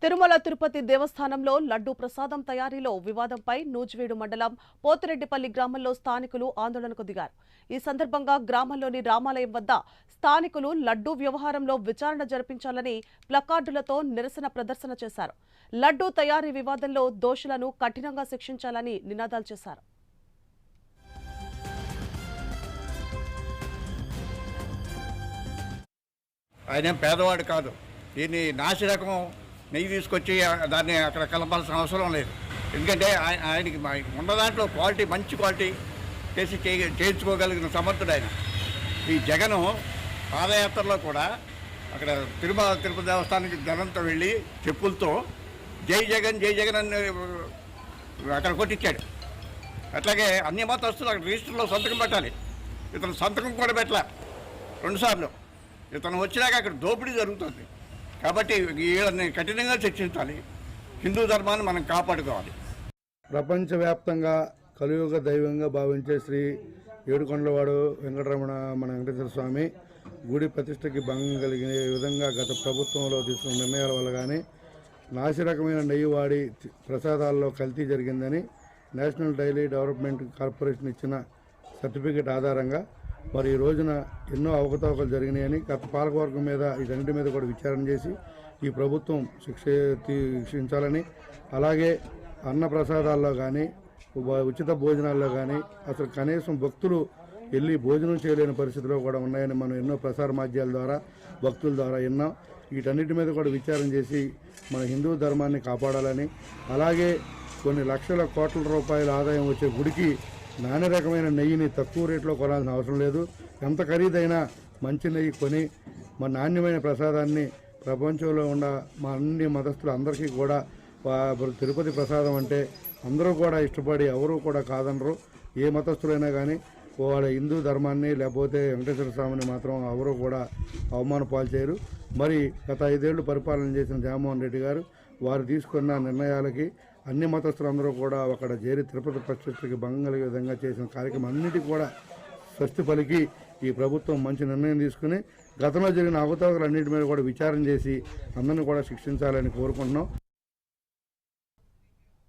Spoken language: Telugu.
తిరుమల తిరుపతి దేవస్థానంలో లడ్డూ ప్రసాదం తయారీలో వివాదంపై నూజివీడు మండలం పోతిరెడ్డిపల్లి గ్రామంలో స్థానికులు ఆందోళనకు దిగారు. ఈ సందర్భంగా గ్రామంలోని రామాలయం వద్ద స్థానికులు లడ్డూ వ్యవహారంలో విచారణ జరిపించాలని ప్లకార్డులతో నిరసన ప్రదర్శన చేశారు. లడ్డూ తయారీ వివాదంలో దోషులను కఠినంగా శిక్షించాలని నినాదాలు చేశారు. ఆయన పేదవాడు కాదు. దీన్ని నాసి రకం నెయ్యి తీసుకొచ్చి దాన్ని అక్కడ కలపాల్సిన అవసరం లేదు. ఎందుకంటే ఆయనకి ఉన్న దాంట్లో క్వాలిటీ, మంచి క్వాలిటీ చేసి చేయించుకోగలిగిన సమర్థుడు ఆయన. ఈ జగను పాదయాత్రలో కూడా అక్కడ తిరుపతి దేవస్థానానికి జనంతో వెళ్ళి చెప్పులతో జై జగన్ జై జగన్ అని అక్కడ కొట్టించాడు. అట్లాగే అన్ని మతస్థులు అక్కడ రిజిస్టర్లో సంతకం పెట్టాలి. ఇతను సంతకం కూడా పెట్టాల 2 సార్లు. ఇతను వచ్చినాక అక్కడ దోపిడీ జరుగుతుంది. కాబట్టి వీళ్ళని కఠినంగా శిక్షించాలి. హిందూ ధర్మాన్ని మనం కాపాడుకోవాలి. ప్రపంచవ్యాప్తంగా కలియుగ దైవంగా భావించే శ్రీ ఏడుకొండలవాడు వెంకటరమణ మన వెంకటేశ్వర స్వామి గుడి ప్రతిష్టకి భంగం కలిగిన విధంగా గత ప్రభుత్వంలో తీసుకున్న నిర్ణయాల వల్ల కానీ నాసి రకమైన నెయ్యి వాడి ప్రసాదాల్లో కల్తీ జరిగిందని నేషనల్ డైరీ డెవలప్మెంట్ కార్పొరేషన్ ఇచ్చిన సర్టిఫికేట్ ఆధారంగా మరి ఈ రోజున ఎన్నో అవకతవకలు జరిగినాయని గత పాలకవర్గం మీద వీటన్నిటి మీద కూడా విచారణ చేసి ఈ ప్రభుత్వం శిక్షించాలని, అలాగే అన్న ప్రసాదాల్లో కానీ ఉచిత భోజనాల్లో కానీ అసలు కనీసం భక్తులు వెళ్ళి భోజనం చేయలేని పరిస్థితిలో కూడా ఉన్నాయని మనం ఎన్నో ప్రసార మాధ్యాల ద్వారా భక్తుల ద్వారా విన్నాం. వీటన్నిటి మీద కూడా విచారణ చేసి మన హిందూ ధర్మాన్ని కాపాడాలని, అలాగే కొన్ని లక్షల కోట్ల రూపాయల ఆదాయం వచ్చే గుడికి నాణ్య రకమైన నెయ్యిని తక్కువ రేట్లో కొనాల్సిన అవసరం లేదు. ఎంత ఖరీదైనా మంచి నెయ్యి కొని మన నాణ్యమైన ప్రసాదాన్ని ప్రపంచంలో ఉన్న మా అన్ని మతస్థులు అందరికీ కూడా తిరుపతి ప్రసాదం అంటే అందరూ కూడా ఇష్టపడి ఎవరూ కూడా కాదనరు. ఏ మతస్థులైనా కానీ వాళ్ళ హిందూ ధర్మాన్ని లేకపోతే వెంకటేశ్వర స్వామిని మాత్రం ఎవరూ కూడా అవమాన పాలు చేయరు. మరి గత 5 ఏళ్లు పరిపాలన చేసిన జగన్మోహన్ రెడ్డి గారు వారు తీసుకున్న నిర్ణయాలకి అన్ని మతస్థులందరూ కూడా అక్కడ చేరి తిరుపతి ప్రతిష్టకి భంగం కలిగే విధంగా చేసిన కార్యక్రమం అన్నిటికీ కూడా స్వస్తి పలికి ఈ ప్రభుత్వం మంచి నిర్ణయం తీసుకుని గతంలో జరిగిన అవకతవకలన్నిటి మీద కూడా విచారణ చేసి అందరినీ కూడా శిక్షించాలని కోరుకుంటున్నాం.